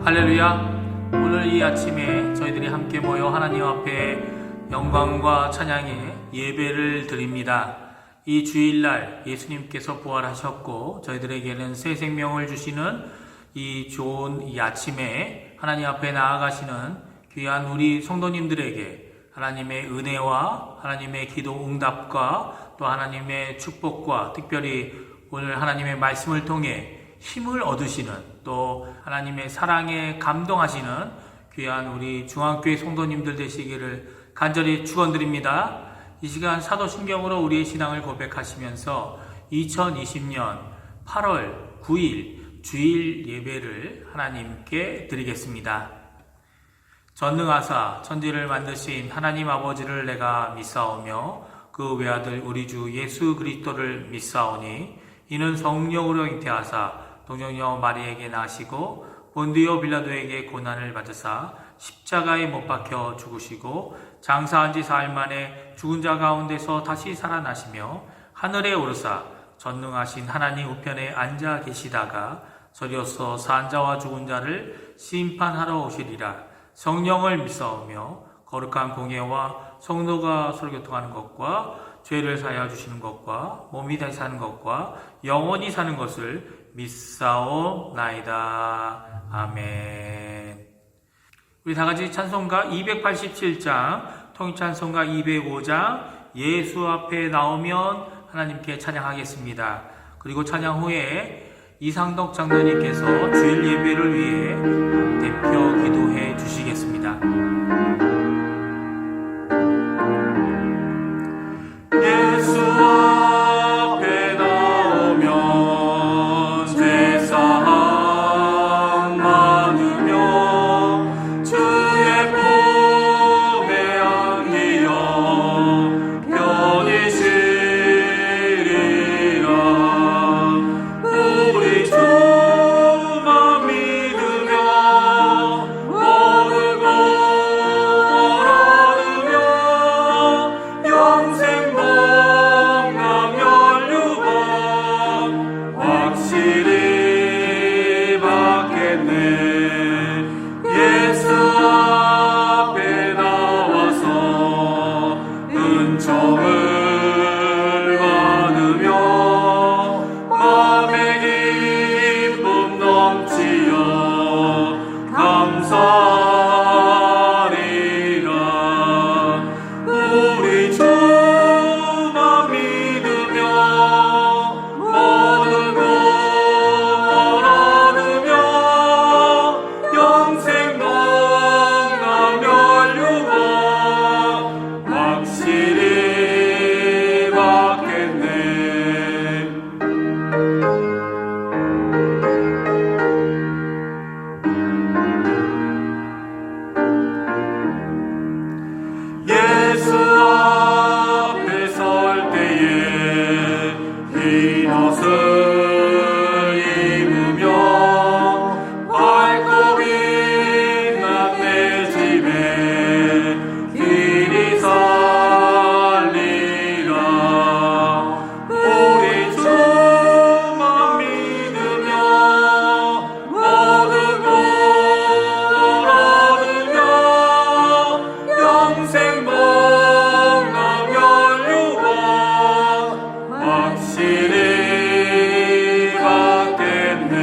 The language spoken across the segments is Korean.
할렐루야. 오늘 이 아침에 저희들이 함께 모여 하나님 앞에 영광과 찬양의 예배를 드립니다. 이 주일날 예수님께서 부활하셨고 저희들에게는 새 생명을 주시는 이 좋은 이 아침에 하나님 앞에 나아가시는 귀한 우리 성도님들에게 하나님의 은혜와 하나님의 기도 응답과 또 하나님의 축복과 특별히 오늘 하나님의 말씀을 통해 힘을 얻으시는 또 하나님의 사랑에 감동하시는 귀한 우리 중앙교회 성도님들 되시기를 간절히 축원드립니다. 이 시간 사도신경으로 우리의 신앙을 고백하시면서 2020년 8월 9일 주일 예배를 하나님께 드리겠습니다. 전능하사 천지를 만드신 하나님 아버지를 내가 믿사오며 그 외아들 우리 주 예수 그리스도를 믿사오니 이는 성령으로 잉태하사 동정녀 마리에게 나시고 본디오 빌라도에게 고난을 받으사 십자가에 못 박혀 죽으시고 장사한 지 사흘 만에 죽은 자 가운데서 다시 살아나시며 하늘에 오르사 전능하신 하나님 우편에 앉아 계시다가 저리로서 산 자와 죽은 자를 심판하러 오시리라. 성령을 믿사오며 거룩한 공예와 성도가 서로교통하는 것과 죄를 사하여 주시는 것과 몸이 다시 사는 것과 영원히 사는 것을 믿사옵나이다. 아멘. 우리 다같이 찬송가 287장, 통일찬송가 205장, 예수 앞에 나오면 하나님께 찬양하겠습니다. 그리고 찬양 후에 이상덕 장로님께서 주일 예배를 위해 대표 기도해 주시겠습니다. 예수 앞에 나오면 죄사함 많으며 주의 품에 안기어 편히 쉬리라. 우리 주만 믿으며 모든 걸 알으며 영생 확실히 받겠네. 예수 앞에 나와서 은총을 받으며 마음의 기쁨 넘치어 감사하리라. 우리 주만 믿으며 모든 걸 알으며 영생 영감 멸류관 확실히 받겠네. 예수 앞에 설 때에 흰 옷을 입으며 밝고 빛난 내 집에 길이 살리라. 우리 주만 믿으며 모든 걸 얻으며 영생 영감 멸류관 확실히 받겠네.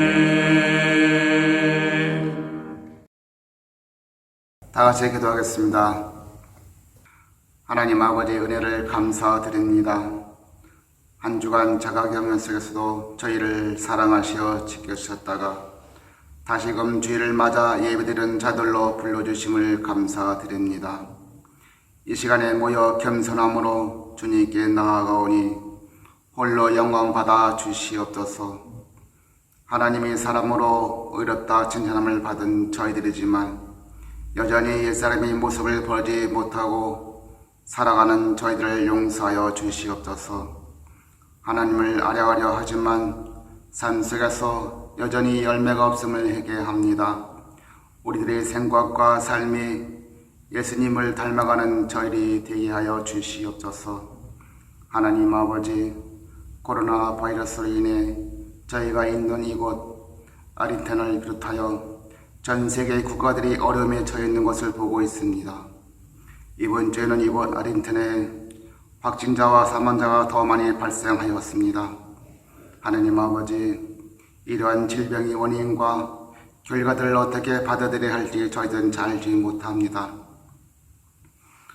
다 같이 기도하겠습니다. 하나님 아버지 은혜를 감사드립니다. 한 주간 자가격리 속에서도 저희를 사랑하시어 지켜주셨다가 다시금 주일을 맞아 예배드리는 자들로 불러주심을 감사드립니다. 이 시간에 모여 겸손함으로 주님께 나아가오니 홀로 영광 받아 주시옵소서. 하나님이 사람으로 의롭다 칭찬함을 받은 저희들이지만 여전히 옛사람의 모습을 버리지 못하고 살아가는 저희들을 용서하여 주시옵소서. 하나님을 알아가려 하지만 삶 속에서 여전히 열매가 없음을 회개합니다. 우리들의 생각과 삶이 예수님을 닮아가는 저희들이 되게 하여 주시옵소서. 하나님 아버지, 코로나 바이러스로 인해 저희가 있는 이곳 아리텐을 비롯하여 전 세계 국가들이 어려움에 처해 있는 것을 보고 있습니다. 이번 주에는 이번 아르헨티나에 확진자와 사망자가 더 많이 발생하였습니다. 하나님 아버지, 이러한 질병의 원인과 결과들을 어떻게 받아들여야 할지 저희들은 잘 알지 못합니다.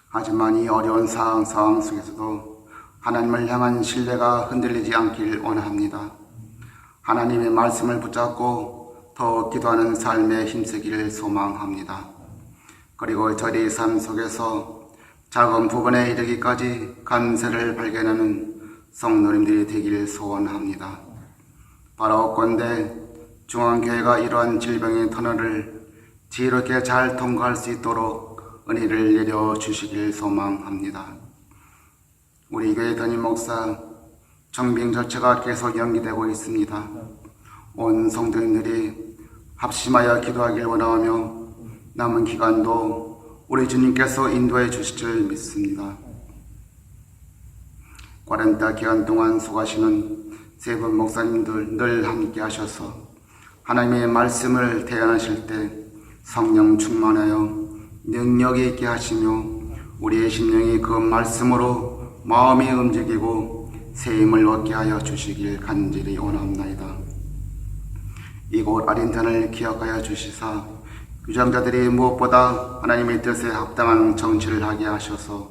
하지만 이 어려운 상황 속에서도 하나님을 향한 신뢰가 흔들리지 않길 원합니다. 하나님의 말씀을 붙잡고 더 기도하는 삶에 힘쓰기를 소망합니다. 그리고 저희의 삶 속에서 작은 부분에 이르기까지 간세를 발견하는 성도님들이 되기를 소원합니다. 바라옵건대 중앙교회가 이러한 질병의 터널을 지혜롭게 잘 통과할 수 있도록 은혜를 내려주시길 소망합니다. 우리 교회 담임 목사 정빙 조치가 계속 연기되고 있습니다. 온 성도님들이 합심하여 기도하길 원하며 남은 기간도 우리 주님께서 인도해 주실 줄 믿습니다. 과렌타 기간 동안 수고하시는 세 분 목사님들 늘 함께 하셔서 하나님의 말씀을 대언하실 때 성령 충만하여 능력이 있게 하시며 우리의 심령이 그 말씀으로 마음이 움직이고 새 힘을 얻게 하여 주시길 간절히 원합나이다. 이곳 아르헨티나를 기억하여 주시사 유장자들이 무엇보다 하나님의 뜻에 합당한 정치를 하게 하셔서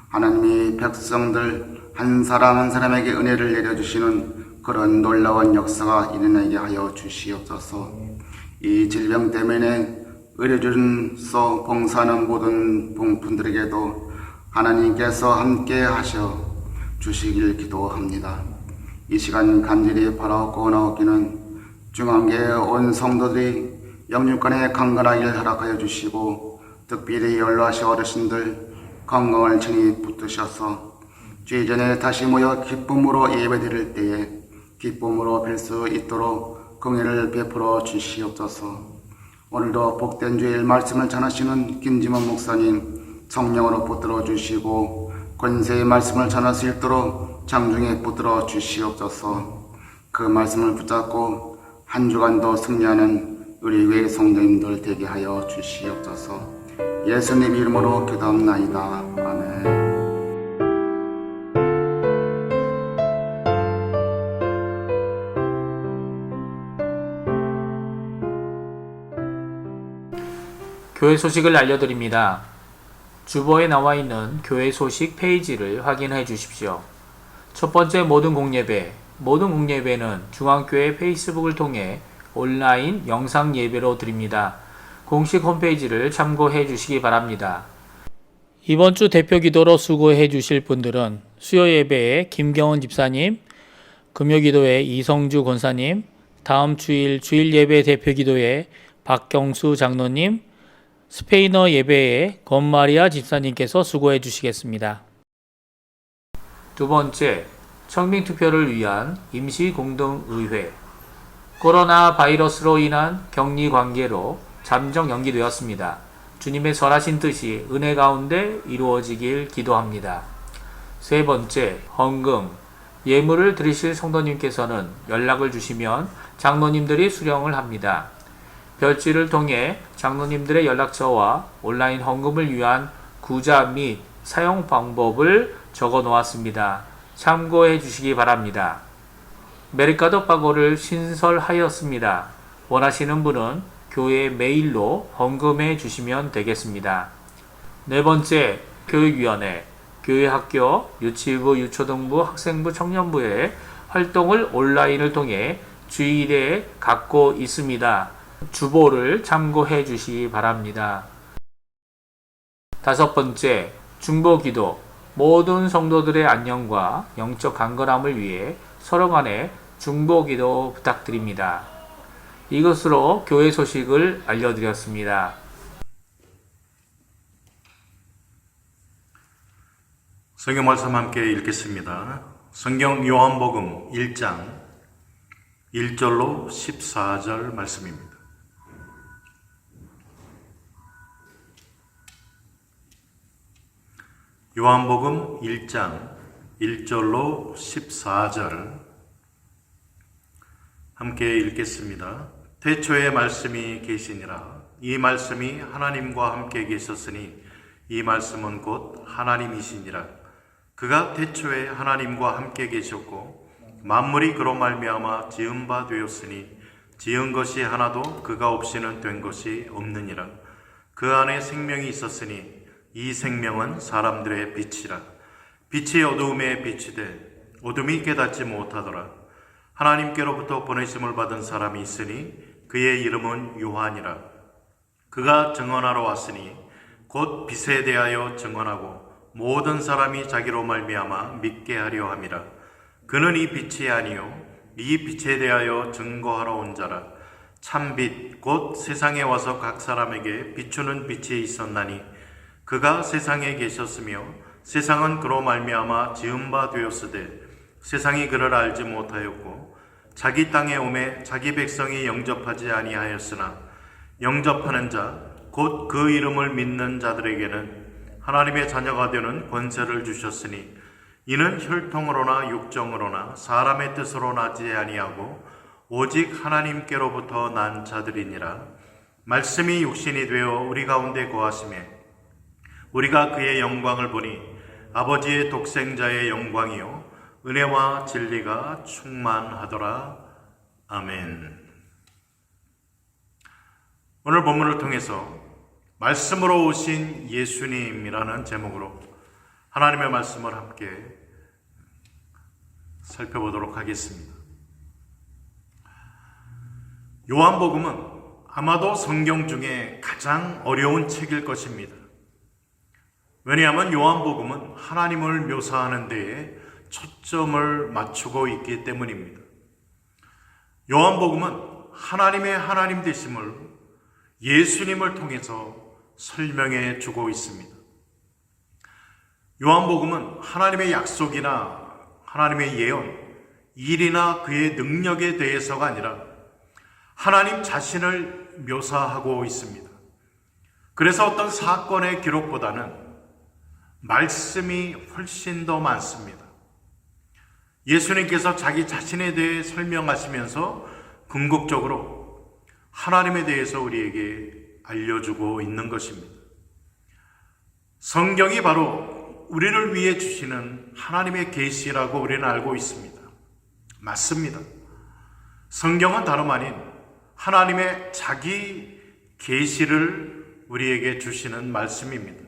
하나님의 백성들 한 사람 한 사람에게 은혜를 내려주시는 그런 놀라운 역사가 일어나게 하여 주시옵소서. 이 질병 때문에 의료진서 봉사하는 모든 분들에게도 하나님께서 함께 하셔 주시길 기도합니다. 이 시간 간절히 바라옵고 나오기는 중앙교회 온 성도들이 영육간에 강건하길 허락하여 주시고 특별히 연로하신 어르신들 건강을 친히 붙드셔서 주의 전에 다시 모여 기쁨으로 예배드릴 때에 기쁨으로 뵐 수 있도록 긍휼을 베풀어 주시옵소서. 오늘도 복된 주일 말씀을 전하시는 김지문 목사님 성령으로 붙들어 주시고 권세의 말씀을 전할 수 있도록 장중에 붙들어 주시옵소서. 그 말씀을 붙잡고 한 주간도 승리하는 우리 교회 성도님들 되게 하여 주시옵소서. 예수님 이름으로 기도합나이다. 아멘. 교회 소식을 알려드립니다. 주보에 나와 있는 교회 소식 페이지를 확인해 주십시오. 첫 번째 모든 공예배. 모든 공예배는 중앙교회 페이스북을 통해 온라인 영상 예배로 드립니다. 공식 홈페이지를 참고해 주시기 바랍니다. 이번 주 대표 기도로 수고해 주실 분들은 수요 예배에 김경원 집사님, 금요 기도에 이성주 권사님, 다음 주일 주일 예배 대표 기도에 박경수 장로님, 스페인어 예배에 건마리아 집사님께서 수고해 주시겠습니다. 두 번째, 청빙 투표를 위한 임시공동의회. 코로나 바이러스로 인한 격리 관계로 잠정 연기되었습니다. 주님의 선하신 뜻이 은혜 가운데 이루어지길 기도합니다. 세 번째, 헌금. 예물을 드리실 성도님께서는 연락을 주시면 장로님들이 수령을 합니다. 별지를 통해 장로님들의 연락처와 온라인 헌금을 위한 구자 및 사용 방법을 적어 놓았습니다. 참고해 주시기 바랍니다. 메르카도 파고를 신설하였습니다. 원하시는 분은 교회 메일로 헌금해 주시면 되겠습니다. 네 번째, 교육위원회. 교회 학교, 유치부, 유초등부, 학생부, 청년부의 활동을 온라인을 통해 주일에 갖고 있습니다. 주보를 참고해 주시기 바랍니다. 다섯 번째, 중보기도. 모든 성도들의 안녕과 영적 강건함을 위해 서로 간에 중보기도 부탁드립니다. 이것으로 교회 소식을 알려드렸습니다. 성경 말씀 함께 읽겠습니다. 성경 요한복음 1장 1절로 14절 말씀입니다. 요한복음 1장 1절로 14절 함께 읽겠습니다. 태초에 말씀이 계시니라. 이 말씀이 하나님과 함께 계셨으니 이 말씀은 곧 하나님이시니라. 그가 태초에 하나님과 함께 계셨고 만물이 그로 말미암아 지은 바 되었으니 지은 것이 하나도 그가 없이는 된 것이 없느니라. 그 안에 생명이 있었으니 이 생명은 사람들의 빛이라. 빛이 어두움에 비치되 어둠이 깨닫지 못하더라. 하나님께로부터 보내심을 받은 사람이 있으니 그의 이름은 요한이라. 그가 증언하러 왔으니 곧 빛에 대하여 증언하고 모든 사람이 자기로 말미암아 믿게 하려 함이라. 그는 이 빛이 아니요 이 빛에 대하여 증거하러 온 자라. 참빛 곧 세상에 와서 각 사람에게 비추는 빛이 있었나니 그가 세상에 계셨으며 세상은 그로 말미암아 지은 바 되었으되 세상이 그를 알지 못하였고 자기 땅에 오매 자기 백성이 영접하지 아니하였으나 영접하는 자 곧 그 이름을 믿는 자들에게는 하나님의 자녀가 되는 권세를 주셨으니 이는 혈통으로나 육정으로나 사람의 뜻으로 나지 아니하고 오직 하나님께로부터 난 자들이니라. 말씀이 육신이 되어 우리 가운데 거하심에 우리가 그의 영광을 보니 아버지의 독생자의 영광이요 은혜와 진리가 충만하더라. 아멘. 오늘 본문을 통해서 말씀으로 오신 예수님이라는 제목으로 하나님의 말씀을 함께 살펴보도록 하겠습니다. 요한복음은 아마도 성경 중에 가장 어려운 책일 것입니다. 왜냐하면 요한복음은 하나님을 묘사하는 데에 초점을 맞추고 있기 때문입니다. 요한복음은 하나님의 하나님 되심을 예수님을 통해서 설명해 주고 있습니다. 요한복음은 하나님의 약속이나 하나님의 예언, 일이나 그의 능력에 대해서가 아니라 하나님 자신을 묘사하고 있습니다. 그래서 어떤 사건의 기록보다는 말씀이 훨씬 더 많습니다. 예수님께서 자기 자신에 대해 설명하시면서 궁극적으로 하나님에 대해서 우리에게 알려주고 있는 것입니다. 성경이 바로 우리를 위해 주시는 하나님의 계시라고 우리는 알고 있습니다. 맞습니다. 성경은 다름 아닌 하나님의 자기 계시를 우리에게 주시는 말씀입니다.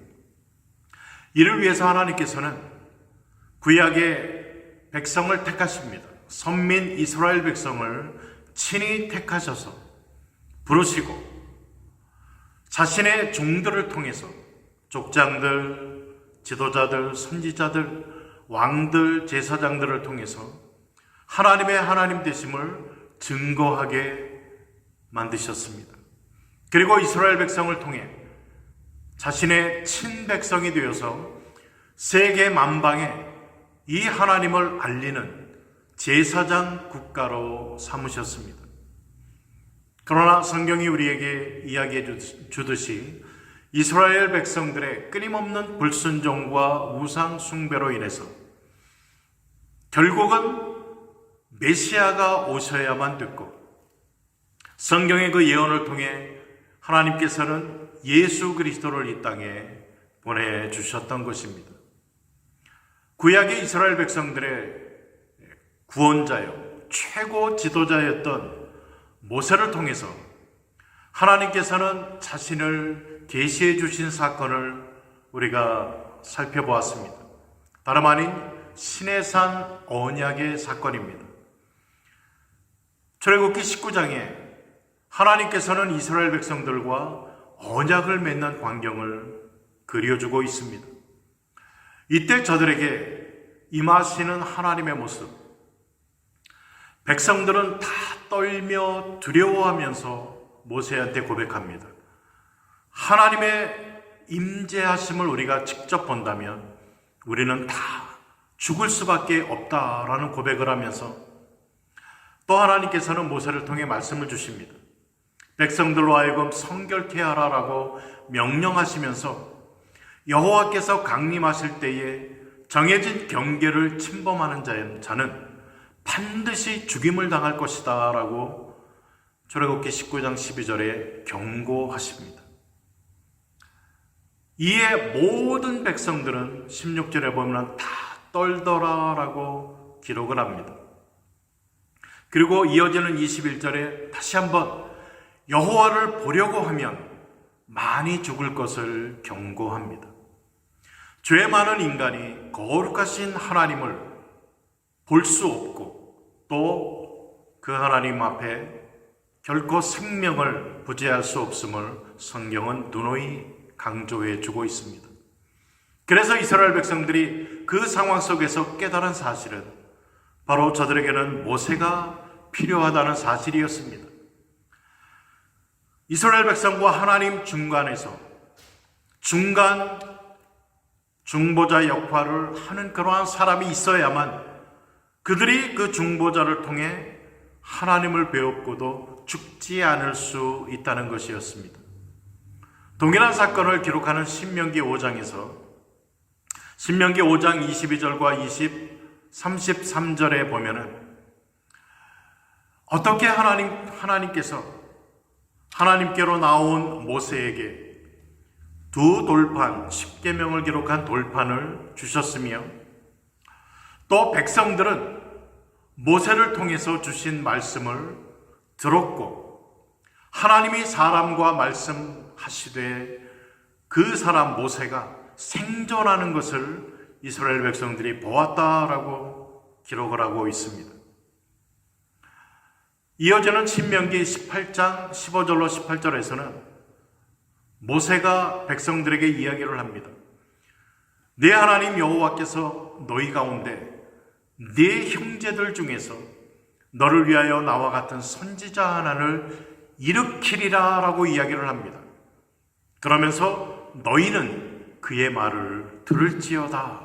이를 위해서 하나님께서는 구약의 백성을 택하십니다. 선민 이스라엘 백성을 친히 택하셔서 부르시고 자신의 종들을 통해서 족장들, 지도자들, 선지자들, 왕들, 제사장들을 통해서 하나님의 하나님 되심을 증거하게 만드셨습니다. 그리고 이스라엘 백성을 통해 자신의 친백성이 되어서 세계 만방에 이 하나님을 알리는 제사장 국가로 삼으셨습니다. 그러나 성경이 우리에게 이야기해 주듯이 이스라엘 백성들의 끊임없는 불순종과 우상 숭배로 인해서 결국은 메시아가 오셔야만 됐고 성경의 그 예언을 통해 하나님께서는 예수 그리스도를 이 땅에 보내주셨던 것입니다. 구약의 이스라엘 백성들의 구원자요 최고 지도자였던 모세를 통해서 하나님께서는 자신을 계시해 주신 사건을 우리가 살펴보았습니다. 다름 아닌 시내산 언약의 사건입니다. 출애굽기 19장에 하나님께서는 이스라엘 백성들과 언약을 맺는 광경을 그려주고 있습니다. 이때 저들에게 임하시는 하나님의 모습, 백성들은 다 떨며 두려워하면서 모세한테 고백합니다. 하나님의 임재하심을 우리가 직접 본다면 우리는 다 죽을 수밖에 없다라는 고백을 하면서 또 하나님께서는 모세를 통해 말씀을 주십니다. 백성들로 하여금 성결케 하라라고 명령하시면서 여호와께서 강림하실 때에 정해진 경계를 침범하는 자는 반드시 죽임을 당할 것이다 라고 출애굽기 19장 12절에 경고하십니다. 이에 모든 백성들은 16절에 보면 다 떨더라라고 기록을 합니다. 그리고 이어지는 21절에 다시 한번 여호와를 보려고 하면 많이 죽을 것을 경고합니다. 죄 많은 인간이 거룩하신 하나님을 볼 수 없고 또 그 하나님 앞에 결코 생명을 부재할 수 없음을 성경은 누누이 강조해 주고 있습니다. 그래서 이스라엘 백성들이 그 상황 속에서 깨달은 사실은 바로 저들에게는 모세가 필요하다는 사실이었습니다. 이스라엘 백성과 하나님 중간에서 중보자 역할을 하는 그러한 사람이 있어야만 그들이 그 중보자를 통해 하나님을 배웠고도 죽지 않을 수 있다는 것이었습니다. 동일한 사건을 기록하는 신명기 5장에서 신명기 5장 22절과 33절에 보면은 어떻게 하나님께로 나온 모세에게 두 돌판, 10계명을 기록한 돌판을 주셨으며 또 백성들은 모세를 통해서 주신 말씀을 들었고 하나님이 사람과 말씀하시되 그 사람 모세가 생존하는 것을 이스라엘 백성들이 보았다라고 기록을 하고 있습니다. 이어지는 신명기 18장 15절로 18절에서는 모세가 백성들에게 이야기를 합니다. 네 하나님 여호와께서 너희 가운데 네 형제들 중에서 너를 위하여 나와 같은 선지자 하나를 일으키리라 라고 이야기를 합니다. 그러면서 너희는 그의 말을 들을지어다.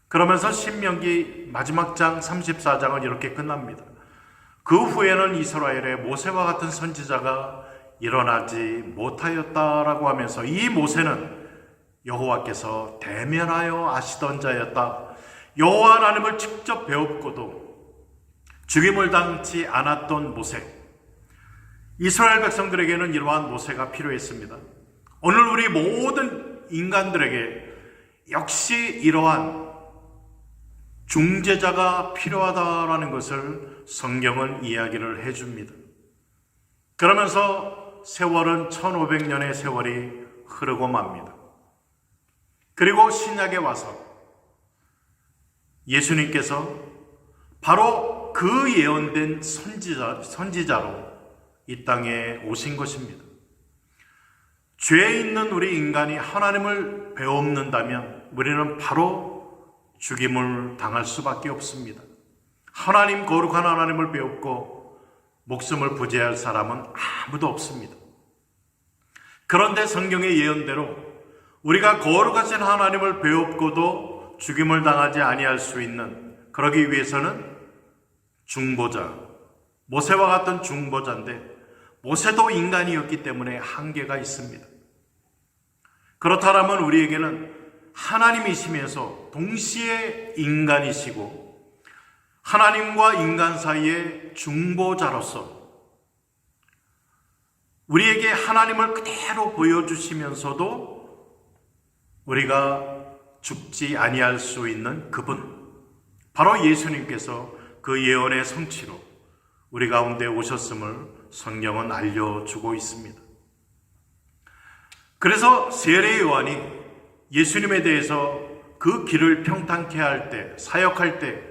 그러면서 신명기 마지막 장 34장은 이렇게 끝납니다. 그 후에는 이스라엘에 모세와 같은 선지자가 일어나지 못하였다라고 하면서 이 모세는 여호와께서 대면하여 아시던 자였다. 여호와 하나님을 직접 배웠고도 죽임을 당치 않았던 모세. 이스라엘 백성들에게는 이러한 모세가 필요했습니다. 오늘 우리 모든 인간들에게 역시 이러한 중재자가 필요하다라는 것을 성경은 이야기를 해줍니다. 그러면서 세월은 1500년의 세월이 흐르고 맙니다. 그리고 신약에 와서 예수님께서 바로 그 예언된 선지자로 이 땅에 오신 것입니다. 죄 있는 우리 인간이 하나님을 배웁는다면 우리는 바로 죽임을 당할 수밖에 없습니다. 하나님, 거룩한 하나님을 배웠고 목숨을 부재할 사람은 아무도 없습니다. 그런데 성경의 예언대로 우리가 거룩하신 하나님을 배웠고도 죽임을 당하지 아니할 수 있는, 그러기 위해서는 중보자, 모세와 같은 중보자인데 모세도 인간이었기 때문에 한계가 있습니다. 그렇다면 우리에게는 하나님이시면서 동시에 인간이시고 하나님과 인간 사이의 중보자로서 우리에게 하나님을 그대로 보여주시면서도 우리가 죽지 아니할 수 있는 그분, 바로 예수님께서 그 예언의 성취로 우리 가운데 오셨음을 성경은 알려주고 있습니다. 그래서 세례 요한이 예수님에 대해서 그 길을 평탄케 할 때, 사역할 때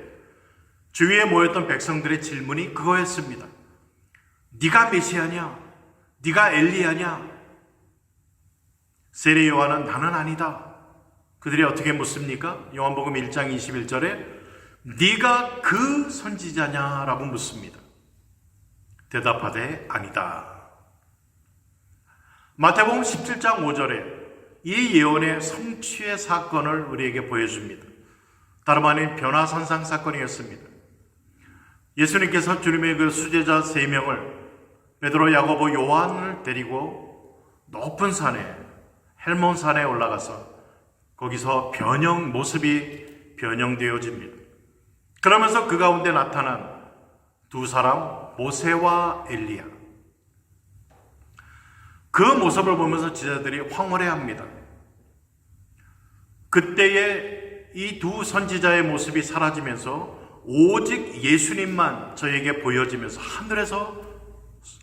주위에 모였던 백성들의 질문이 그거였습니다. 네가 메시아냐? 네가 엘리야냐? 세례 요한은 나는 아니다. 그들이 어떻게 묻습니까? 요한복음 1장 21절에 네가 그 선지자냐라고 묻습니다. 대답하되 아니다. 마태복음 17장 5절에 이 예언의 성취의 사건을 우리에게 보여줍니다. 다름 아닌 변화산상 사건이었습니다. 예수님께서 주님의 그 수제자 3명을 베드로, 야고보, 요한을 데리고 높은 산에, 헬몬산에 올라가서 거기서 모습이 변형되어집니다. 그러면서 그 가운데 나타난 두 사람 모세와 엘리야. 그 모습을 보면서 제자들이 황홀해합니다. 그때에 이 두 선지자의 모습이 사라지면서 오직 예수님만 저에게 보여지면서 하늘에서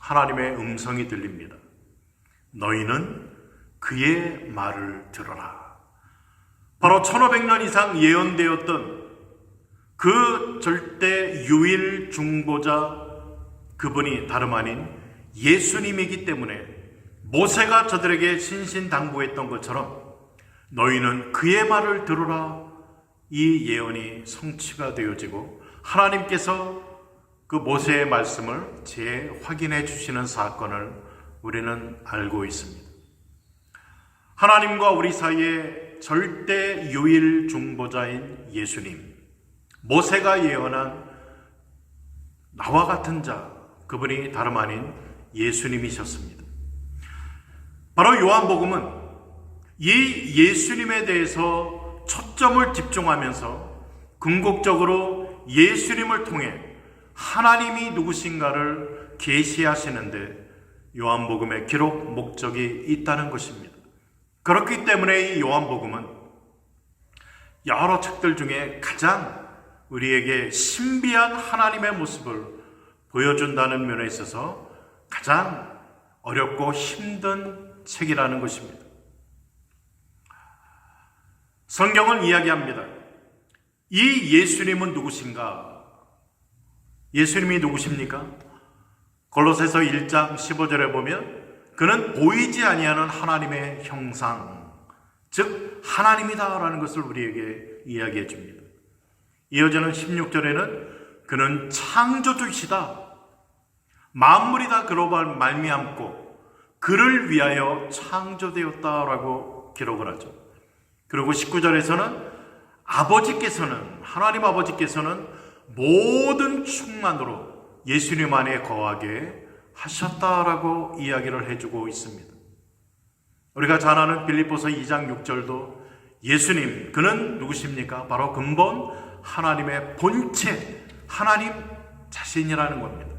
하나님의 음성이 들립니다. 너희는 그의 말을 들어라. 바로 1500년 이상 예언되었던 그 절대 유일 중보자, 그분이 다름 아닌 예수님이기 때문에 모세가 저들에게 신신당부했던 것처럼 너희는 그의 말을 들으라, 이 예언이 성취가 되어지고 하나님께서 그 모세의 말씀을 재확인해 주시는 사건을 우리는 알고 있습니다. 하나님과 우리 사이에 절대 유일 중보자인 예수님, 모세가 예언한 나와 같은 자, 그분이 다름 아닌 예수님이셨습니다. 바로 요한복음은 이 예수님에 대해서 초점을 집중하면서 궁극적으로 예수님을 통해 하나님이 누구신가를 계시하시는데 요한복음의 기록 목적이 있다는 것입니다. 그렇기 때문에 이 요한복음은 여러 책들 중에 가장 우리에게 신비한 하나님의 모습을 보여준다는 면에 있어서 가장 어렵고 힘든 책이라는 것입니다. 성경은 이야기합니다. 이 예수님은 누구신가? 예수님이 누구십니까? 골로새서 1장 15절에 보면 그는 보이지 아니하는 하나님의 형상, 즉 하나님이다라는 것을 우리에게 이야기해 줍니다. 이어지는 16절에는 그는 창조주이시다. 만물이 다 그로 말미암고 그를 위하여 창조되었다라고 기록을 하죠. 그리고 19절에서는 하나님 아버지께서는 모든 충만으로 예수님 안에 거하게 하셨다라고 이야기를 해주고 있습니다. 우리가 잘 아는 빌립보서 2장 6절도 예수님, 그는 누구십니까? 바로 근본 하나님의 본체, 하나님 자신이라는 겁니다.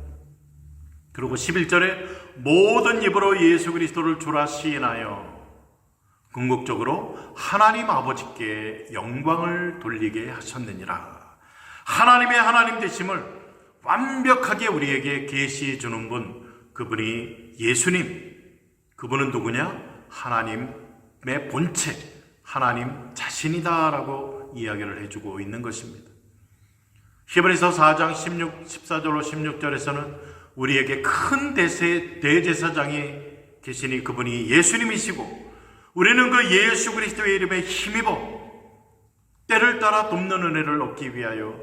그리고 11절에 모든 입으로 예수 그리스도를 주라 시인하여 궁극적으로 하나님 아버지께 영광을 돌리게 하셨느니라. 하나님의 하나님 되심을 완벽하게 우리에게 계시해 주는 분, 그분이 예수님. 그분은 누구냐? 하나님의 본체, 하나님 자신이다라고 이야기를 해주고 있는 것입니다. 히브리서 4장 14절로 16절에서는 우리에게 큰 대제사장이 계시니 그분이 예수님이시고 우리는 그 예수 그리스도의 이름에 힘입어 때를 따라 돕는 은혜를 얻기 위하여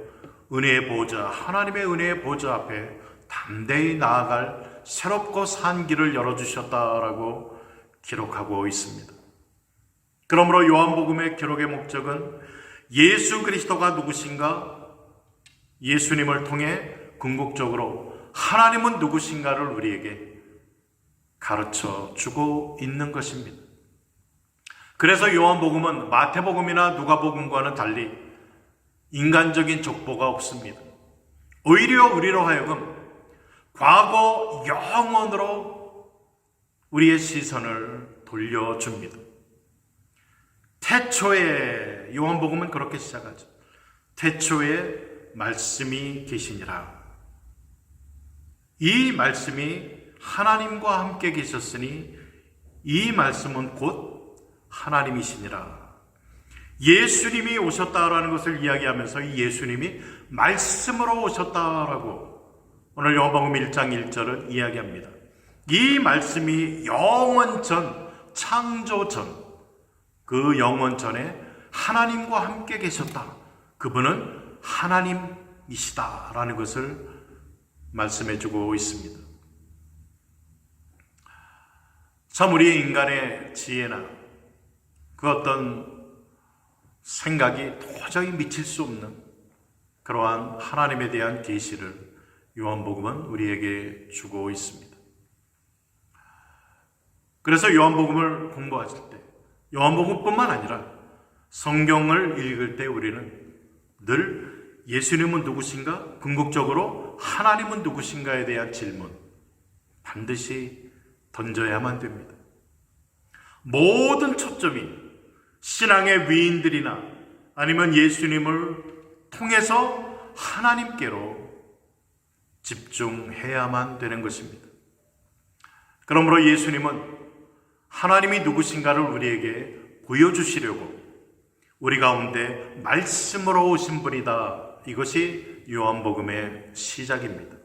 은혜의 보좌, 하나님의 은혜의 보좌 앞에 담대히 나아갈 새롭고 산 길을 열어주셨다라고 기록하고 있습니다. 그러므로 요한복음의 기록의 목적은 예수 그리스도가 누구신가, 예수님을 통해 궁극적으로 하나님은 누구신가를 우리에게 가르쳐 주고 있는 것입니다. 그래서 요한복음은 마태복음이나 누가복음과는 달리 인간적인 족보가 없습니다. 오히려 우리로 하여금 과거 영원으로 우리의 시선을 돌려줍니다. 태초에, 요한복음은 그렇게 시작하죠. 태초에 말씀이 계시니라. 이 말씀이 하나님과 함께 계셨으니 이 말씀은 곧 하나님이시니라. 예수님이 오셨다라는 것을 이야기하면서 이 예수님이 말씀으로 오셨다라고 오늘 요한복음 1장 1절을 이야기합니다. 이 말씀이 영원 전, 창조 전, 그 영원 전에 하나님과 함께 계셨다. 그분은 하나님이시다라는 것을 말씀해주고 있습니다. 참 우리 인간의 지혜나 그 어떤 생각이 도저히 미칠 수 없는 그러한 하나님에 대한 계시를 요한복음은 우리에게 주고 있습니다. 그래서 요한복음을 공부하실 때 요한복음뿐만 아니라 성경을 읽을 때 우리는 늘 예수님은 누구신가? 궁극적으로 하나님은 누구신가에 대한 질문 반드시 던져야만 됩니다. 모든 초점이 신앙의 위인들이나 아니면 예수님을 통해서 하나님께로 집중해야만 되는 것입니다. 그러므로 예수님은 하나님이 누구신가를 우리에게 보여주시려고 우리 가운데 말씀으로 오신 분이다. 이것이 요한복음의 시작입니다.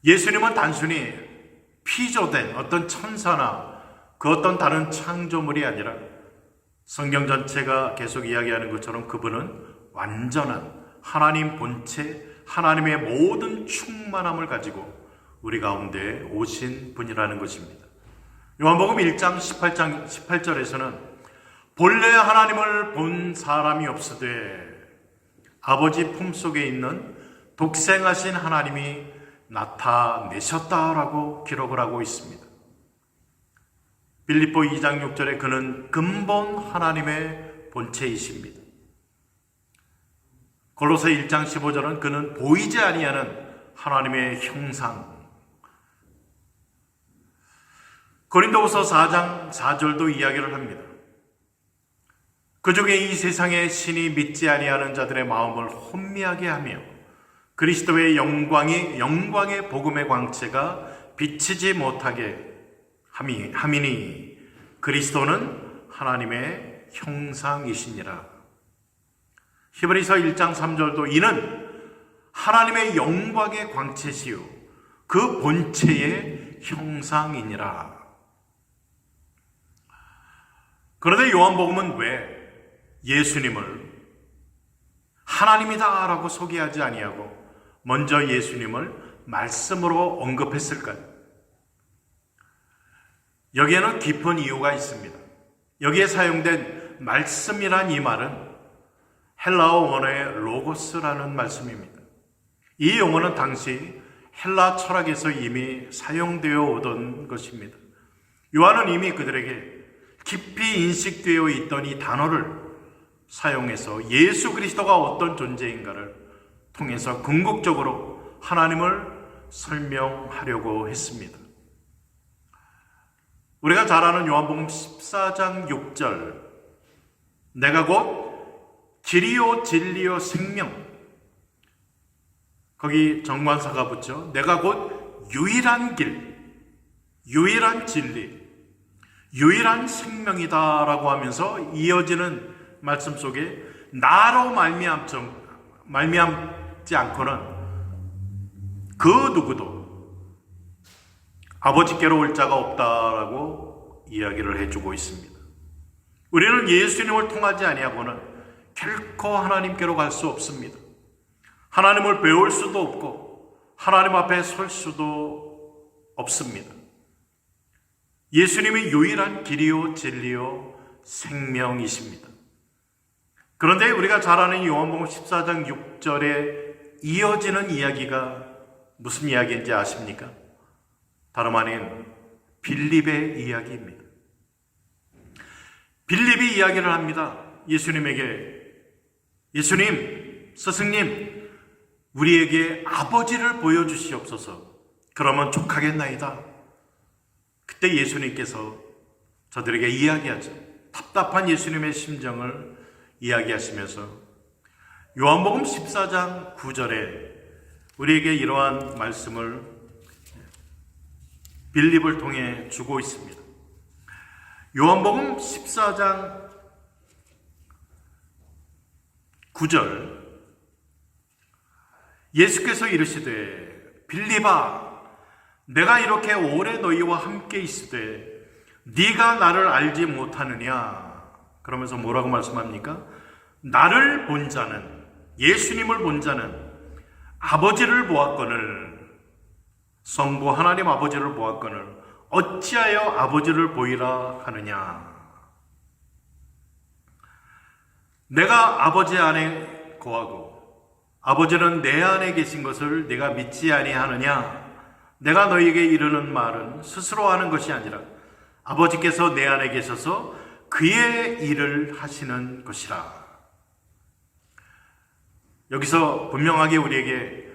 예수님은 단순히 피조된 어떤 천사나 그 어떤 다른 창조물이 아니라 성경 전체가 계속 이야기하는 것처럼 그분은 완전한 하나님 본체, 하나님의 모든 충만함을 가지고 우리 가운데 오신 분이라는 것입니다. 요한복음 1장 18절에서는 본래 하나님을 본 사람이 없으되 아버지 품속에 있는 독생하신 하나님이 나타내셨다라고 기록을 하고 있습니다. 빌립보 2장 6절에 그는 근본 하나님의 본체이십니다. 골로새 1장 15절은 그는 보이지 아니하는 하나님의 형상. 고린도후서 4장 4절도 이야기를 합니다. 그중에 이 세상의 신이 믿지 아니하는 자들의 마음을 혼미하게 하며 그리스도의 영광의 복음의 광채가 비치지 못하게 함이니 그리스도는 하나님의 형상이시니라. 히브리서 1장 3절도 이는 하나님의 영광의 광채시요 그 본체의 형상이니라. 그런데 요한복음은 왜 예수님을 하나님이다라고 소개하지 아니하고 먼저 예수님을 말씀으로 언급했을까요? 여기에는 깊은 이유가 있습니다. 여기에 사용된 말씀이란 이 말은 헬라어 원어의 로고스라는 말씀입니다. 이 용어는 당시 헬라 철학에서 이미 사용되어 오던 것입니다. 요한은 이미 그들에게 깊이 인식되어 있던 이 단어를 사용해서 예수 그리스도가 어떤 존재인가를 통해서 궁극적으로 하나님을 설명하려고 했습니다. 우리가 잘 아는 요한복음 14장 6절 내가 곧 길이요 진리요 생명, 거기 정관사가 붙죠. 내가 곧 유일한 길, 유일한 진리, 유일한 생명이다라고 하면서 이어지는 말씀 속에 나로 말미암지 않고는 그 누구도 아버지께로 올 자가 없다라고 이야기를 해주고 있습니다. 우리는 예수님을 통하지 아니하고는 결코 하나님께로 갈 수 없습니다. 하나님을 배울 수도 없고 하나님 앞에 설 수도 없습니다. 예수님이 유일한 길이요 진리요 생명이십니다. 그런데 우리가 잘 아는 요한복음 14장 6절에 이어지는 이야기가 무슨 이야기인지 아십니까? 다름 아닌 빌립의 이야기입니다. 빌립이 이야기를 합니다. 예수님에게 예수님, 스승님, 우리에게 아버지를 보여주시옵소서. 그러면 족하겠나이다. 그때 예수님께서 저들에게 이야기하죠. 답답한 예수님의 심정을 이야기하시면서 요한복음 14장 9절에 우리에게 이러한 말씀을 빌립을 통해 주고 있습니다. 요한복음 14장 9절 예수께서 이르시되 빌립아 내가 이렇게 오래 너희와 함께 있으되 네가 나를 알지 못하느냐. 그러면서 뭐라고 말씀합니까? 나를 본 자는, 예수님을 본 자는 아버지를 보았거늘, 성부 하나님 아버지를 보았거늘 어찌하여 아버지를 보이라 하느냐. 내가 아버지 안에 거하고 아버지는 내 안에 계신 것을 내가 믿지 아니하느냐. 내가 너희에게 이르는 말은 스스로 하는 것이 아니라 아버지께서 내 안에 계셔서 그의 일을 하시는 것이라. 여기서 분명하게 우리에게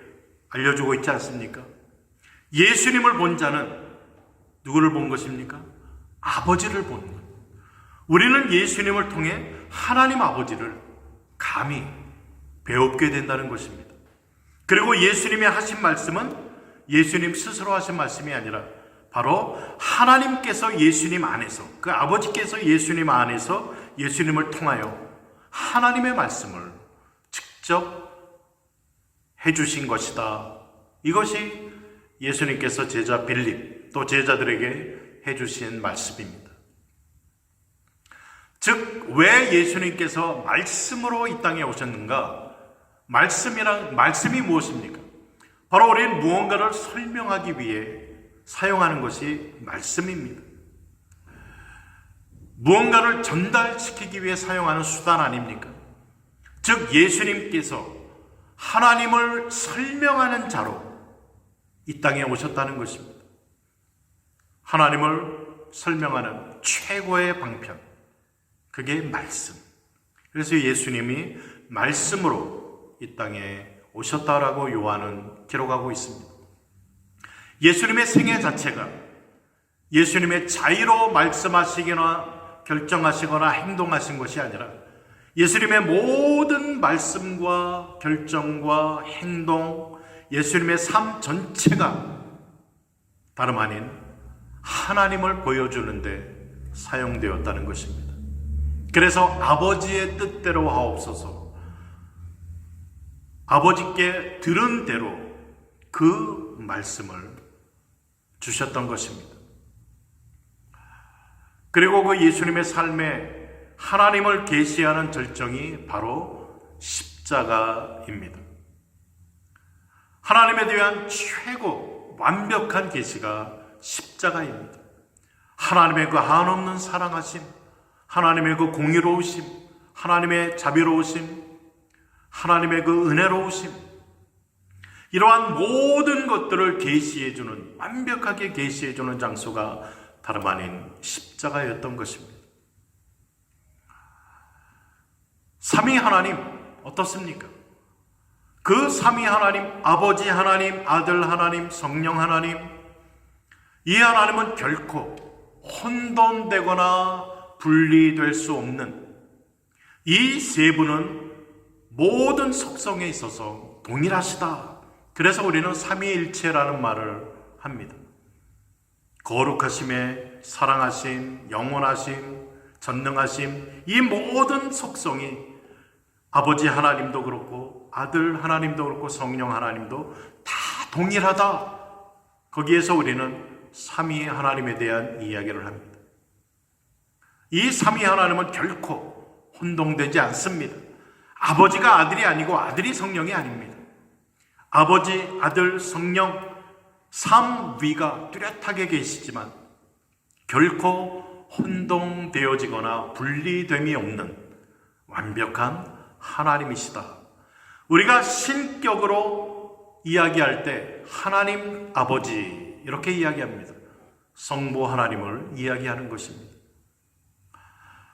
알려주고 있지 않습니까? 예수님을 본 자는 누구를 본 것입니까? 아버지를 본 것. 우리는 예수님을 통해 하나님 아버지를 감히 배우게 된다는 것입니다. 그리고 예수님이 하신 말씀은 예수님 스스로 하신 말씀이 아니라 바로 하나님께서 예수님 안에서, 그 아버지께서 예수님 안에서 예수님을 통하여 하나님의 말씀을 직접 해주신 것이다. 이것이 예수님께서 제자 빌립 또 제자들에게 해주신 말씀입니다. 즉, 왜 예수님께서 말씀으로 이 땅에 오셨는가? 말씀이 무엇입니까? 바로 우리는 무언가를 설명하기 위해 사용하는 것이 말씀입니다. 무언가를 전달시키기 위해 사용하는 수단 아닙니까? 즉, 예수님께서 하나님을 설명하는 자로 이 땅에 오셨다는 것입니다. 하나님을 설명하는 최고의 방편, 그게 말씀. 그래서 예수님이 말씀으로 이 땅에 오셨다라고 요한은 기록하고 있습니다. 예수님의 생애 자체가 예수님의 자의로 말씀하시거나 결정하시거나 행동하신 것이 아니라 예수님의 모든 말씀과 결정과 행동, 예수님의 삶 전체가 다름 아닌 하나님을 보여주는데 사용되었다는 것입니다. 그래서 아버지의 뜻대로 하옵소서, 아버지께 들은 대로 그 말씀을 주셨던 것입니다. 그리고 그 예수님의 삶에 하나님을 계시하는 절정이 바로 십자가입니다. 하나님에 대한 최고 완벽한 계시가 십자가입니다. 하나님의 그 한없는 사랑하심, 하나님의 그 공의로우심, 하나님의 자비로우심, 하나님의 그 은혜로우심, 이러한 모든 것들을 계시해주는, 완벽하게 계시해주는 장소가 다름 아닌 십자가였던 것입니다. 삼위 하나님 어떻습니까? 그 삼위 하나님, 아버지 하나님, 아들 하나님, 성령 하나님, 이 하나님은 결코 혼돈되거나 분리될 수 없는, 이 세 분은 모든 속성에 있어서 동일하시다. 그래서 우리는 삼위일체라는 말을 합니다. 거룩하심에 사랑하심, 영원하심, 전능하심, 이 모든 속성이 아버지 하나님도 그렇고 아들 하나님도 그렇고 성령 하나님도 다 동일하다. 거기에서 우리는 삼위 하나님에 대한 이야기를 합니다. 이 삼위 하나님은 결코 혼동되지 않습니다. 아버지가 아들이 아니고 아들이 성령이 아닙니다. 아버지, 아들, 성령 삼위가 뚜렷하게 계시지만 결코 혼동되어지거나 분리됨이 없는 완벽한 하나님이시다. 우리가 신격으로 이야기할 때 하나님 아버지 이렇게 이야기합니다. 성부 하나님을 이야기하는 것입니다.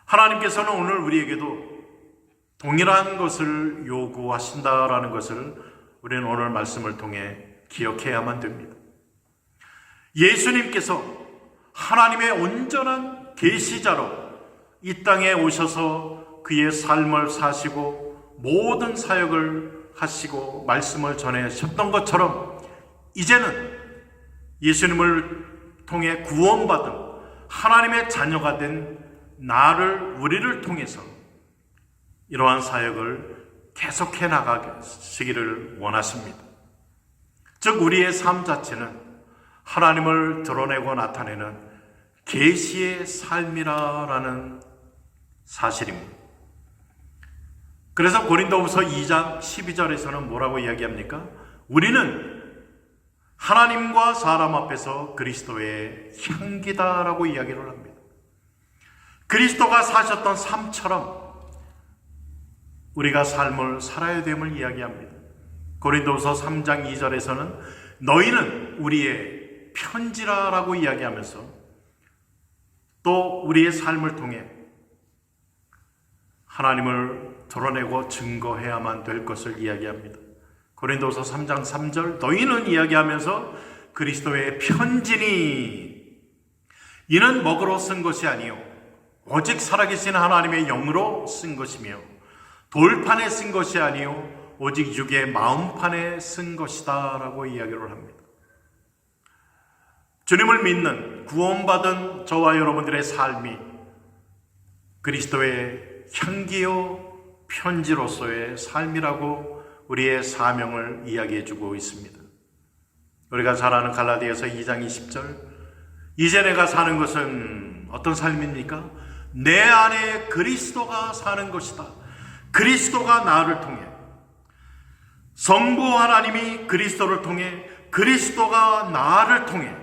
하나님께서는 오늘 우리에게도 동일한 것을 요구하신다라는 것을 우리는 오늘 말씀을 통해 기억해야만 됩니다. 예수님께서 하나님의 온전한 계시자로 이 땅에 오셔서 그의 삶을 사시고 모든 사역을 하시고 말씀을 전하셨던 것처럼 이제는 예수님을 통해 구원받은 하나님의 자녀가 된 우리를 통해서 이러한 사역을 계속해 나가시기를 원하십니다. 즉 우리의 삶 자체는 하나님을 드러내고 나타내는 계시의 삶이라는 사실입니다. 그래서 고린도후서 2장 12절에서는 뭐라고 이야기합니까? 우리는 하나님과 사람 앞에서 그리스도의 향기다라고 이야기를 합니다. 그리스도가 사셨던 삶처럼 우리가 삶을 살아야 됨을 이야기합니다. 고린도후서 3장 2절에서는 너희는 우리의 편지라라고 이야기하면서 또 우리의 삶을 통해 하나님을 드러내고 증거해야만 될 것을 이야기합니다. 고린도서 3장 3절, 너희는 이야기하면서 그리스도의 편지니 이는 먹으러 쓴 것이 아니요 오직 살아계신 하나님의 영으로 쓴 것이며 돌판에 쓴 것이 아니요 오직 육의 마음판에 쓴 것이다 라고 이야기를 합니다. 주님을 믿는 구원받은 저와 여러분들의 삶이 그리스도의 향기요 편지로서의 삶이라고 우리의 사명을 이야기해주고 있습니다. 우리가 잘 아는 갈라디아서 2장 20절, 이제 내가 사는 것은 어떤 삶입니까? 내 안에 그리스도가 사는 것이다. 그리스도가 나를 통해, 성부 하나님이 그리스도를 통해, 그리스도가 나를 통해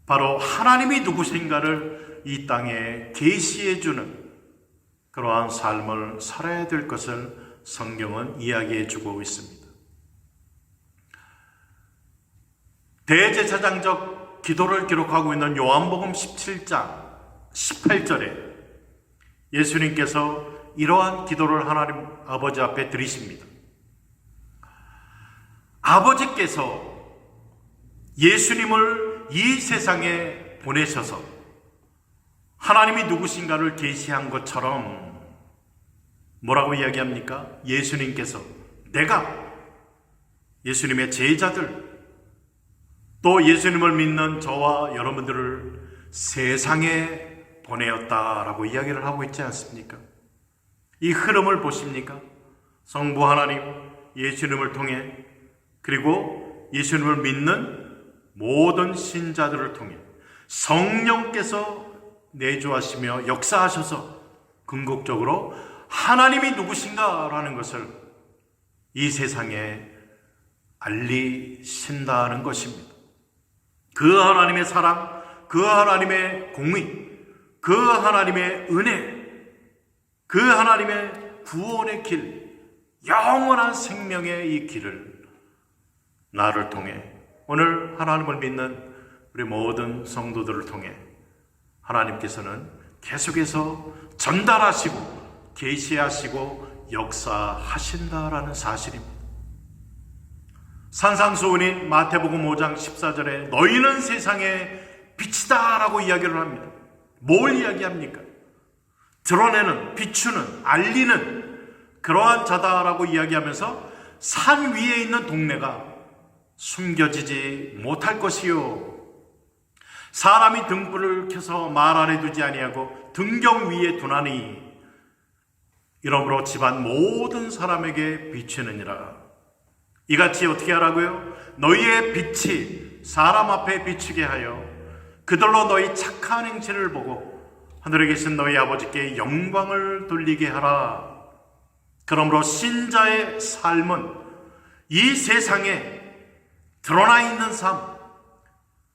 바로 하나님이 누구신가를 이 땅에 계시해 주는 그러한 삶을 살아야 될 것을 성경은 이야기해 주고 있습니다. 대제사장적 기도를 기록하고 있는 요한복음 17장 18절에 예수님께서 이러한 기도를 하나님 아버지 앞에 드리십니다. 아버지께서 예수님을 이 세상에 보내셔서 하나님이 누구신가를 계시한 것처럼 뭐라고 이야기합니까? 예수님께서 내가 예수님의 제자들 또 예수님을 믿는 저와 여러분들을 세상에 보내었다라고 이야기를 하고 있지 않습니까? 이 흐름을 보십니까? 성부 하나님 예수님을 통해 그리고 예수님을 믿는 모든 신자들을 통해 성령께서 내주하시며 역사하셔서 궁극적으로 하나님이 누구신가라는 것을 이 세상에 알리신다는 것입니다. 그 하나님의 사랑, 그 하나님의 공의, 그 하나님의 은혜, 그 하나님의 구원의 길, 영원한 생명의 이 길을 나를 통해 오늘 하나님을 믿는 우리 모든 성도들을 통해 하나님께서는 계속해서 전달하시고 계시하시고 역사하신다라는 사실입니다. 산상수훈인 마태복음 5장 14절에 너희는 세상의 빛이다 라고 이야기를 합니다. 뭘 이야기합니까? 드러내는, 비추는, 알리는 그러한 자다라고 이야기하면서 산 위에 있는 동네가 숨겨지지 못할 것이요 사람이 등불을 켜서 말 아래 두지 아니하고 등경 위에 두나니 이러므로 집안 모든 사람에게 비추느니라. 이같이 어떻게 하라고요? 너희의 빛이 사람 앞에 비추게 하여 그들로 너희 착한 행실을 보고 하늘에 계신 너희 아버지께 영광을 돌리게 하라. 그러므로 신자의 삶은 이 세상에 드러나 있는 삶,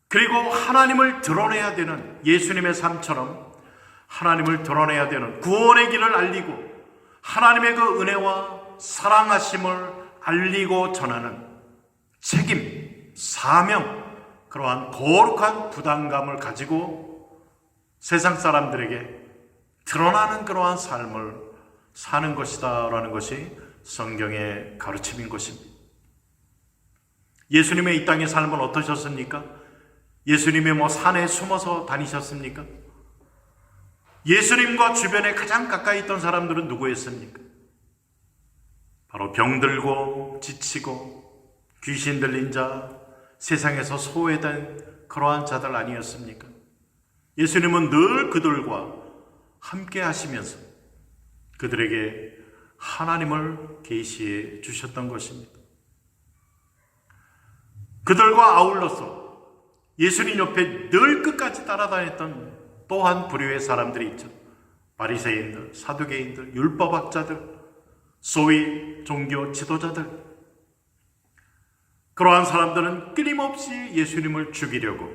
그리고 하나님을 드러내야 되는 예수님의 삶처럼 하나님을 드러내야 되는 구원의 길을 알리고 하나님의 그 은혜와 사랑하심을 알리고 전하는 책임, 사명, 그러한 거룩한 부담감을 가지고 세상 사람들에게 드러나는 그러한 삶을 사는 것이다 라는 것이 성경의 가르침인 것입니다. 예수님의 이 땅의 삶은 어떠셨습니까? 예수님이 산에 숨어서 다니셨습니까? 예수님과 주변에 가장 가까이 있던 사람들은 누구였습니까? 바로 병들고 지치고 귀신 들린 자, 세상에서 소외된 그러한 자들 아니었습니까? 예수님은 늘 그들과 함께 하시면서 그들에게 하나님을 계시해 주셨던 것입니다. 그들과 아울러서 예수님 옆에 늘 끝까지 따라다녔던 또한 부류의 사람들이 있죠. 바리새인들, 사두개인들, 율법학자들, 소위 종교 지도자들. 그러한 사람들은 끊임없이 예수님을 죽이려고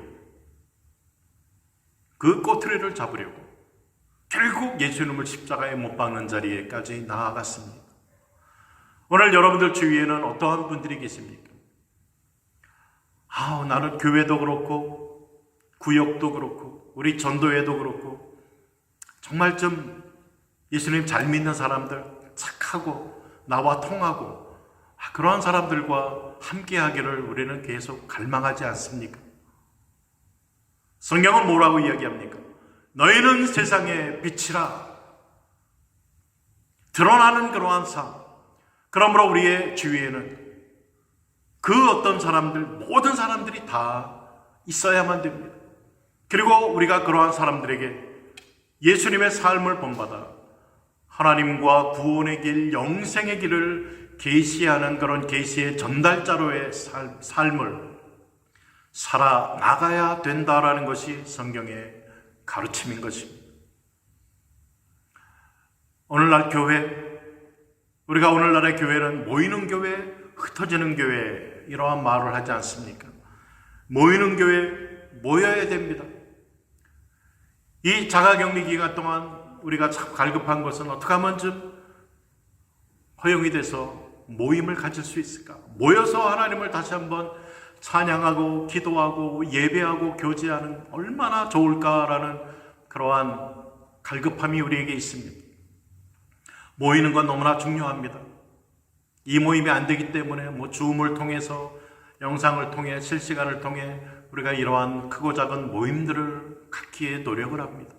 그 꼬투리를 잡으려고 결국 예수님을 십자가에 못 박는 자리에까지 나아갔습니다. 오늘 여러분들 주위에는 어떠한 분들이 계십니까? 나는 교회도 그렇고 구역도 그렇고 우리 전도회도 그렇고 정말 좀 예수님 잘 믿는 사람들, 착하고 나와 통하고 그러한 사람들과 함께하기를 우리는 계속 갈망하지 않습니까? 성경은 뭐라고 이야기합니까? 너희는 세상의 빛이라. 드러나는 그러한 삶. 그러므로 우리의 주위에는 그 어떤 사람들, 모든 사람들이 다 있어야만 됩니다. 그리고 우리가 그러한 사람들에게 예수님의 삶을 본받아 하나님과 구원의 길, 영생의 길을 계시하는 그런 계시의 전달자로의 삶을 살아나가야 된다라는 것이 성경의 가르침인 것입니다. 오늘날 교회, 우리가 오늘날의 교회는 모이는 교회, 흩어지는 교회 이러한 말을 하지 않습니까? 모이는 교회, 모여야 됩니다. 이 자가격리 기간 동안 우리가 참 갈급한 것은 어떻게 하면 좀 허용이 돼서 모임을 가질 수 있을까? 모여서 하나님을 다시 한번 찬양하고 기도하고 예배하고 교제하는 얼마나 좋을까라는 그러한 갈급함이 우리에게 있습니다. 모이는 건 너무나 중요합니다. 이 모임이 안 되기 때문에 줌을 통해서 영상을 통해 실시간을 통해 우리가 이러한 크고 작은 모임들을 갖기에 노력을 합니다.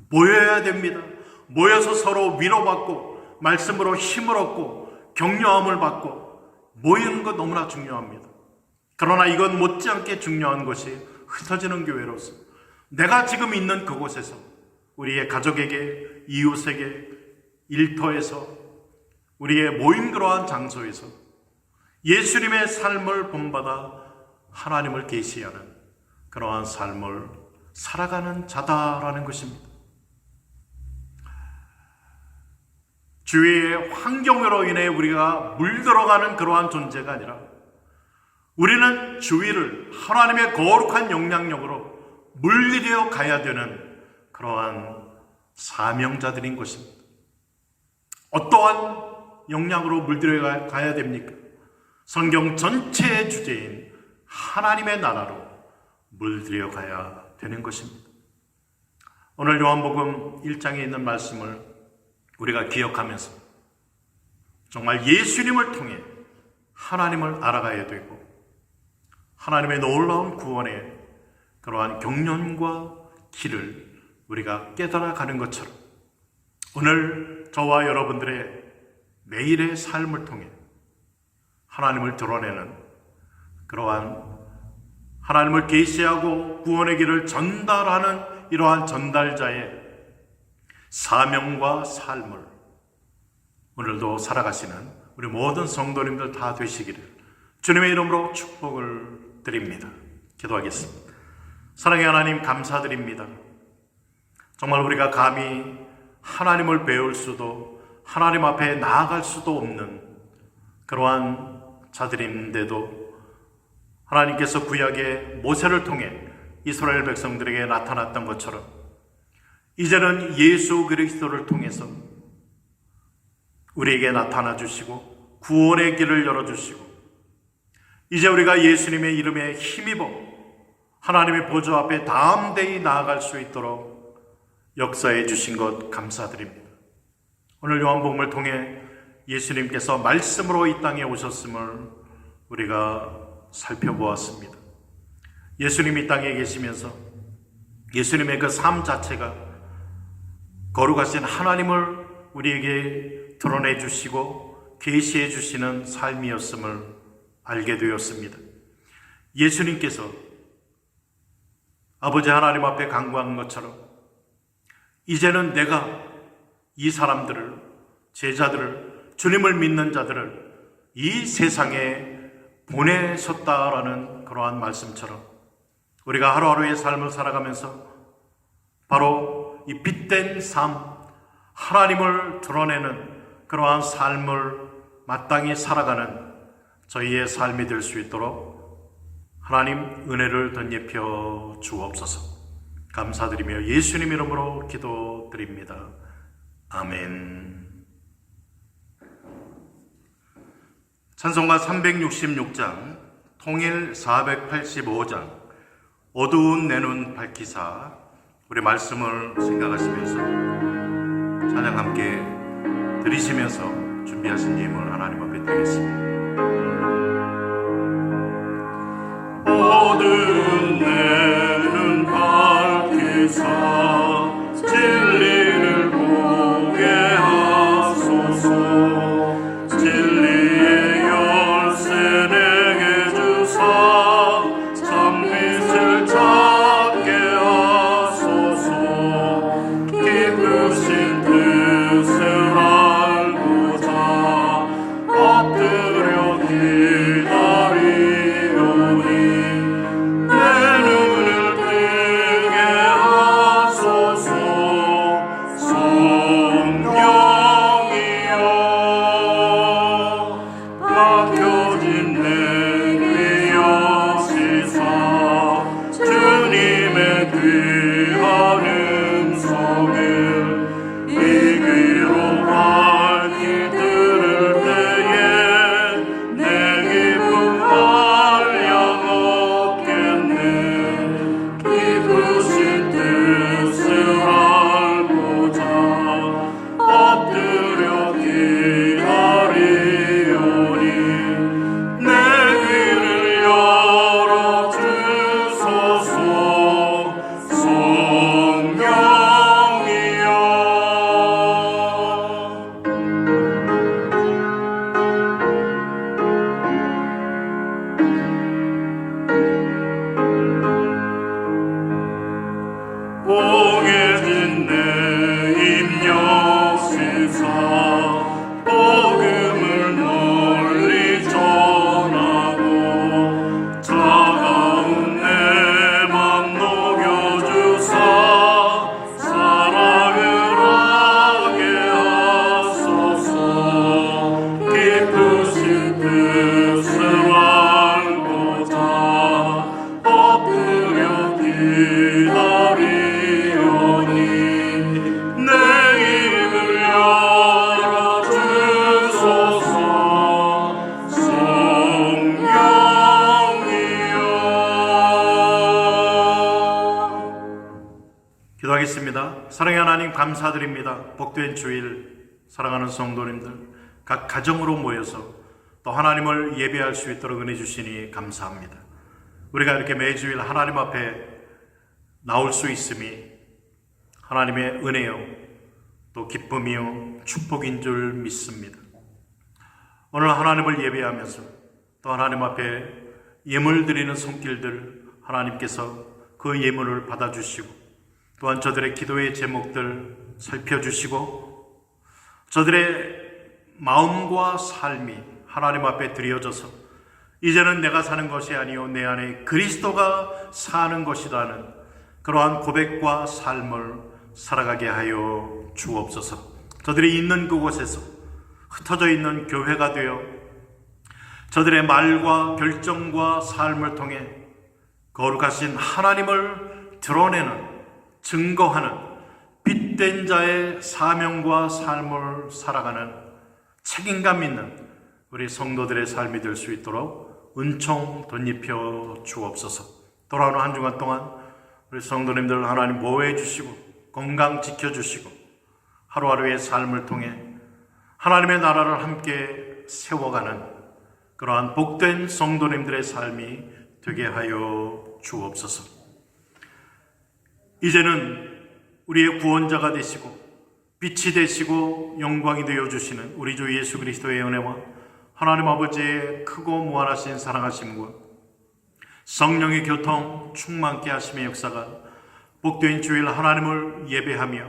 모여야 됩니다. 모여서 서로 위로받고 말씀으로 힘을 얻고 격려함을 받고 모이는 것 너무나 중요합니다. 그러나 이건 못지않게 중요한 것이 흩어지는 교회로서 내가 지금 있는 그곳에서 우리의 가족에게, 이웃에게, 일터에서, 우리의 모임 그러한 장소에서 예수님의 삶을 본받아 하나님을 계시하는 그러한 삶을 살아가는 자다라는 것입니다. 주위의 환경으로 인해 우리가 물들어가는 그러한 존재가 아니라 우리는 주위를 하나님의 거룩한 영향력으로 물들여 가야 되는 그러한 사명자들인 것입니다. 어떠한 영향으로 물들여 가야 됩니까? 성경 전체의 주제인 하나님의 나라로 물들여 가야 되는 것입니다. 오늘 요한복음 1장에 있는 말씀을 우리가 기억하면서 정말 예수님을 통해 하나님을 알아가야 되고 하나님의 놀라운 구원의 그러한 경륜과 길을 우리가 깨달아가는 것처럼 오늘 저와 여러분들의 매일의 삶을 통해 하나님을 드러내는 그러한 하나님을 계시하고 구원의 길을 전달하는 이러한 전달자의 사명과 삶을 오늘도 살아가시는 우리 모든 성도님들 다 되시기를 주님의 이름으로 축복을 드립니다. 기도하겠습니다. 사랑의 하나님 감사드립니다. 정말 우리가 감히 하나님을 배울 수도 하나님 앞에 나아갈 수도 없는 그러한 자들인데도 하나님께서 구약의 모세를 통해 이스라엘 백성들에게 나타났던 것처럼 이제는 예수 그리스도를 통해서 우리에게 나타나 주시고 구원의 길을 열어주시고 이제 우리가 예수님의 이름에 힘입어 하나님의 보좌 앞에 담대히 나아갈 수 있도록 역사해 주신 것 감사드립니다. 오늘 요한복음을 통해 예수님께서 말씀으로 이 땅에 오셨음을 우리가 살펴보았습니다. 예수님이 이 땅에 계시면서 예수님의 그 삶 자체가 거룩하신 하나님을 우리에게 드러내 주시고 계시해 주시는 삶이었음을 알게 되었습니다. 예수님께서 아버지 하나님 앞에 간구한 것처럼 이제는 내가 이 사람들을, 제자들을, 주님을 믿는 자들을 이 세상에 보내셨다라는 그러한 말씀처럼 우리가 하루하루의 삶을 살아가면서 바로 이 빛된 삶, 하나님을 드러내는 그러한 삶을 마땅히 살아가는 저희의 삶이 될 수 있도록 하나님 은혜를 덧입혀 주옵소서. 감사드리며 예수님 이름으로 기도드립니다. 아멘. 찬송가 366장, 통일 485장, 어두운 내 눈 밝히사, 우리 말씀을 생각하시면서 찬양 함께 드리시면서 준비하신 예물 하나님 앞에 드리겠습니다. 모든 내 눈 밝히사 진리를 보게 하소서. 진리의 열쇠 내게 주사 참빛을 찾게 하소서. 기쁘신 뜻을 알고자 엎드려 기다리오니 내 눈을 뜨게 하소서. 성령이여 막혀진 내 귀 여시사 주님의 귀한 음성을 이 귀로 밝히 들을 때에 내 기쁨 한량 얻겠네. 기쁘신 뜻을 알고자 엎드려 기다리오니 내 귀를 열어 주소서. 성령이여 봉해진 내 입 여시사 복음을 널리 전하고 차가운 내 맘 녹여주사 사랑을 하게 하소서. 기쁘신 뜻을 알고자 엎드려 기다리오니 내 입을 열어 주소서. 성령이여 기도하겠습니다. 사랑의 하나님 감사드립니다. 복된 주일 사랑하는 성도님들 각 가정으로 모여서 또 하나님을 예배할 수 있도록 은혜 주시니 감사합니다. 우리가 이렇게 매주일 하나님 앞에 나올 수 있음이 하나님의 은혜요 또 기쁨이요 축복인 줄 믿습니다. 오늘 하나님을 예배하면서 또 하나님 앞에 예물 드리는 손길들 하나님께서 그 예물을 받아주시고 또한 저들의 기도의 제목들 살펴주시고 저들의 마음과 삶이 하나님 앞에 드려져서 이제는 내가 사는 것이 아니요 내 안에 그리스도가 사는 것이라는 그러한 고백과 삶을 살아가게 하여 주옵소서. 저들이 있는 그곳에서 흩어져 있는 교회가 되어 저들의 말과 결정과 삶을 통해 거룩하신 하나님을 드러내는 증거하는 빛된 자의 사명과 삶을 살아가는 책임감 있는 우리 성도들의 삶이 될 수 있도록 은총 덧입혀 주옵소서. 돌아오는 한 주간 동안 우리 성도님들 하나님 보호해 주시고 건강 지켜주시고 하루하루의 삶을 통해 하나님의 나라를 함께 세워가는 그러한 복된 성도님들의 삶이 되게 하여 주옵소서. 이제는 우리의 구원자가 되시고 빛이 되시고 영광이 되어 주시는 우리 주 예수 그리스도의 은혜와 하나님 아버지의 크고 무한하신 사랑하심과 성령의 교통 충만케 하심의 역사가 복된 주일 하나님을 예배하며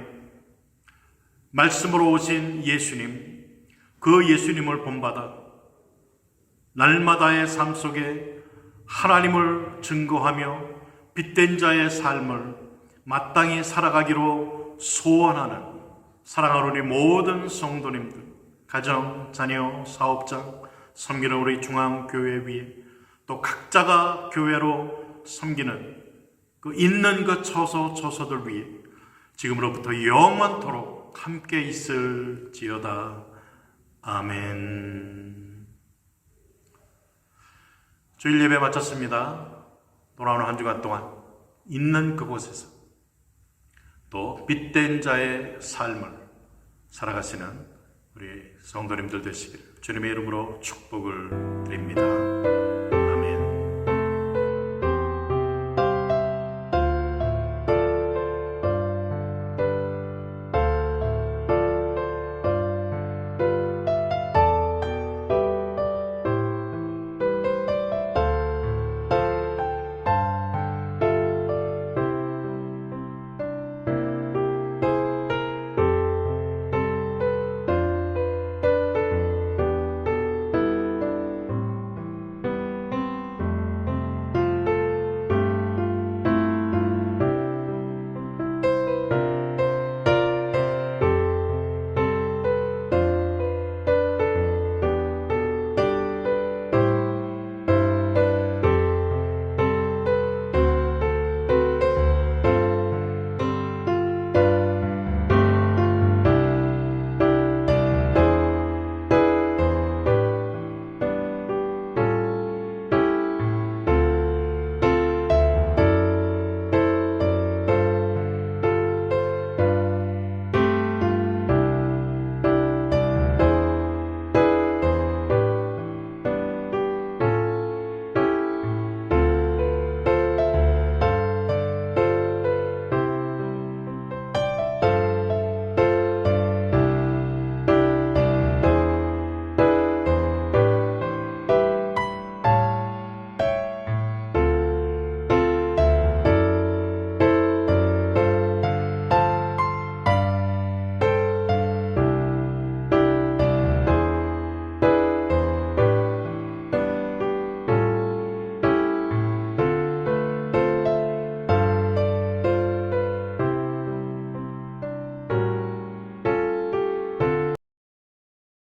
말씀으로 오신 예수님, 그 예수님을 본받아 날마다의 삶 속에 하나님을 증거하며 빛된 자의 삶을 마땅히 살아가기로 소원하는 사랑하는 우리 모든 성도님들, 가정, 자녀, 사업장, 섬기는 우리 중앙교회 위에 또 각자가 교회로 섬기는 그 있는 그 처소들 위에 지금으로부터 영원토록 함께 있을지어다. 아멘. 주일 예배 마쳤습니다. 돌아오는 한 주간 동안 있는 그곳에서 또 빛된 자의 삶을 살아가시는 우리 성도님들 되시기를 주님의 이름으로 축복을 드립니다.